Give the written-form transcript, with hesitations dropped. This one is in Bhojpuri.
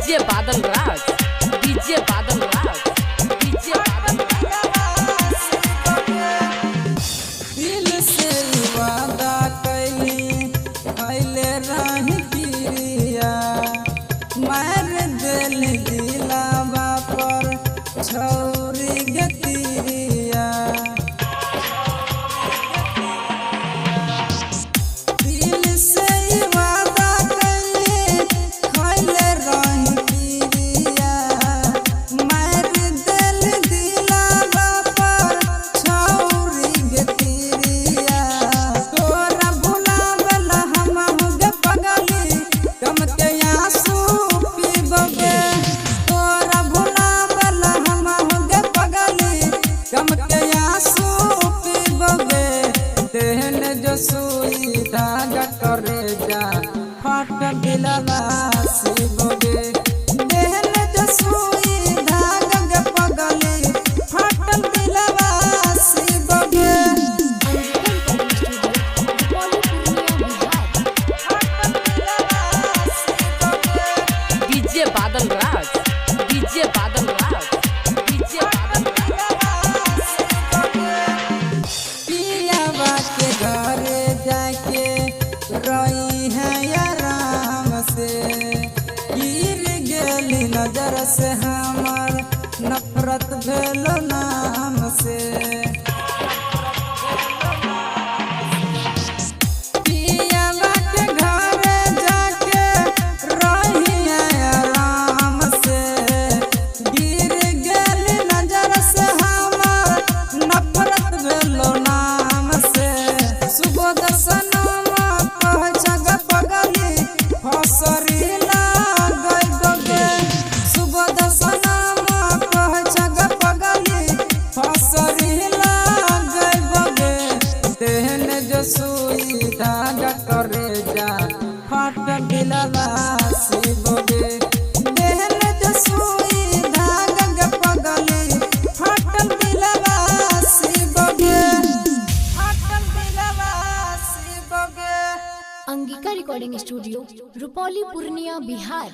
डीजे बादल राज, डीजे बादल राज, डीजे बादल राज। दिल से वादा कैली कैले रही पिरिया, मार दिल दिलावा पर छौरी गतिरिया। दिल से वादा कैली कैले रही पिरिया, मार दिल दिलावा पर छौरी गतिरिया। तोरा भुलावला हमहु गे पगली, गम के आंसू पीबोगे। तोरा भुलावला हमहु गे पगली, गम के आंसू पीबोगे। देहन जो सुई धागा करे जा, फट दिलवा सीबोगे। देहन जो सुई धागा गे पगली, फट दिलवा सीबोगे। डीजे बादल राज, डीजे बादल राज, डीजे बादल राज। पियावा के घरे जाके रही है आराम से, गिर गेली नजर से हमर नफरत भेलो नाम से। पियावा के घरे जाके रही है आराम से, गिर गेली नजर से हमर नफरत भेलो नाम से। सुबोध सनमा पहुँच ग पगली, फसरी लागल गोगे। सुबोध सनमा पहुँच ग पगली, फसरी लागल गोगे। देहन जो सुई धागा करे जा, फट दिलवा सीबोगे। देहन जो सुई धागा गे पगली, फट दिलवा सीबोगे। फट दिलवा सीबोगे। Angika recording studio, Rupauli, Purnia, Bihar.